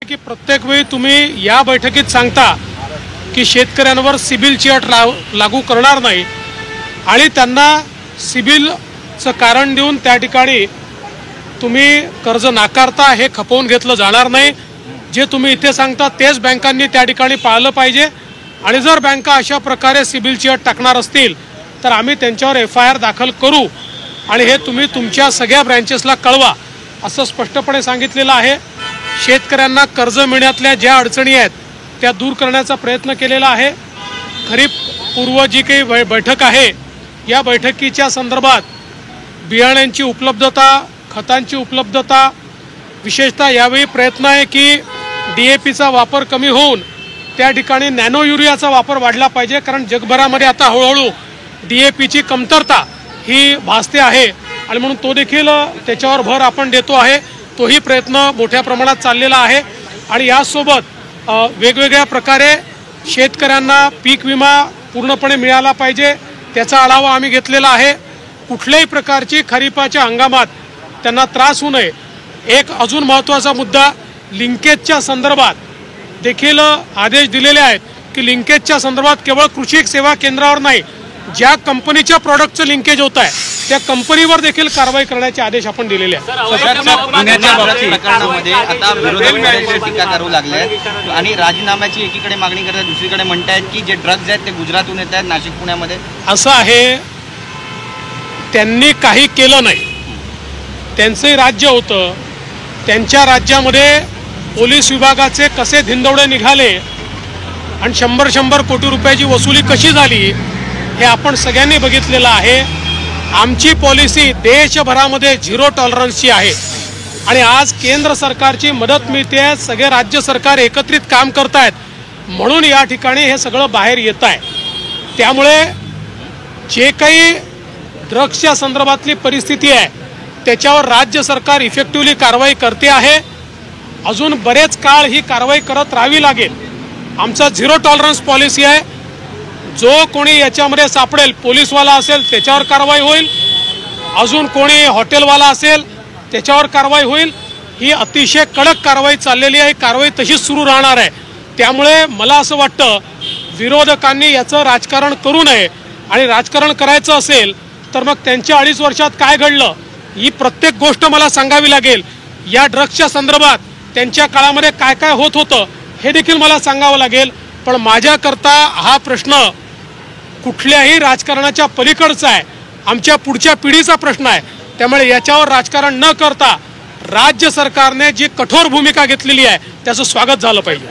की प्रत्येक वेळी तुम्ही या बैठकीत सांगता की शेतकऱ्यांवर सिबिलची अट लागू करणार नाही आणि त्यांना सिबिलचं कारण देऊन त्या ठिकाणी तुम्ही कर्ज नाकारता, हे खपवून घेतलं जाणार नाही। जे तुम्ही इथे सांगता तेच बँकांनी त्या ठिकाणी पाळलं पाहिजे आणि जर बँका अशा प्रकारे सिबिलची अट टाकणार असतील तर आम्ही त्यांच्यावर FIR दाखल करू आणि हे तुम्ही तुमच्या सगळ्या ब्रँचेसला कळवा असं स्पष्टपणे सांगितलेलं आहे। शेतकऱ्यांना कर्ज मिळण्यातल्या ज्या अडचणी आहेत त्या दूर करण्याचा प्रयत्न केलेला आहे। खरीप पूर्व जी काही बैठक आहे या बैठकीच्या संदर्भात बियाण्यांची उपलब्धता, खतांची उपलब्धता, विशेषतः यावेळी प्रयत्न आहे की DAPचा वापर कमी होऊन त्या ठिकाणी नॅनो युरियाचा वापर वाढला पाहिजे, कारण जगभरामध्ये आता हळूहळू DAPची कमतरता ही भासते आहे आणि म्हणून तो देखील त्याच्यावर भर आपण देतो आहे। तोही प्रयत्न मोठ्या प्रमाणात चाललेला आहे आणि यासोबत वेगवेगळ्या प्रकारे शेतकऱ्यांना पीक विमा पूर्णपणे मिळाला पाहिजे त्याचा आढावा आम्ही घेतलेला आहे। कुठल्याही प्रकारची खरीपाच्या हंगामात त्यांना त्रास होऊ नये। एक अजून महत्त्वाचा मुद्दा, लिंकेजच्या संदर्भात देखील आदेश दिलेले आहेत की लिंकेजच्या संदर्भात केवळ कृषी सेवा केंद्रावर नाही, ज्या कंपनीच्या प्रॉडक्टचं लिंकेज होत आहे त्या कंपनीवर देखील कारवाई करण्याचे आदेश आपण दिलेले आहेत। पुण्याच्या प्रकरणामध्ये आता विरोधक टीका करू लागले आहेत आणि राजीनाम्याची एकीकडे मागणी करतात, दुसरीकडे म्हणतायत की जे ड्रग्ज आहेत ते गुजरातहून येत आहेत नाशिक पुण्यामध्ये। असं आहे, त्यांनी काही केलं नाही, त्यांचे राज्य होतं, त्यांच्या राज्यामध्ये पोलीस विभागाचे कसे धिंदवडे निघाले आणि 100 कोटी रुपयाची वसुली कशी झाली हे आपण सगळ्यांनी बघितलेलं आहे। आमची पॉलिसी देशभरामध्ये 0 टॉलरन्सची आहे आणि आज केंद्र सरकारची मदत मिळते, सगळे राज्य सरकार एकत्रित काम करतायत म्हणून या ठिकाणी हे सगळं बाहेर येत आहे। त्यामुळे जे काही ड्रग्सच्या संदर्भातली परिस्थिती आहे त्याच्यावर राज्य सरकार इफेक्टिव्हली कारवाई करते आहे। अजून बरेच काळ ही कारवाई करत राहावी लागेल। आमचा 0 टॉलरन्स पॉलिसी आहे। जो कोणी याच्यामध्ये सापडेल, पोलीसवाला असेल त्याच्यावर कारवाई होईल, अजून कोणी हॉटेलवाला असेल त्याच्यावर कारवाई होईल। ही अतिशय कडक कारवाई चाललेली आहे, कारवाई तशीच सुरू राहणार आहे। त्यामुळे मला असं वाटतं विरोधकांनी याचं राजकारण करू नये आणि राजकारण करायचं असेल तर मग त्यांच्या 2.5 वर्षात काय घडलं ही प्रत्येक गोष्ट मला सांगावी लागेल। या ड्रग्सच्या संदर्भात त्यांच्या काळामध्ये काय काय होत होतं हे देखील मला सांगावं लागेल। पण माझ्याकरता हा प्रश्न कुठल्याही राजकारणाच्या पलीकडचा आहे, आमच्या पुढच्या पिढीचा प्रश्न आहे। त्यामुळे याच्यावर राजकारण न करता राज्य सरकारने जी कठोर भूमिका घेतलेली आहे त्याचं स्वागत झालं पाहिजे।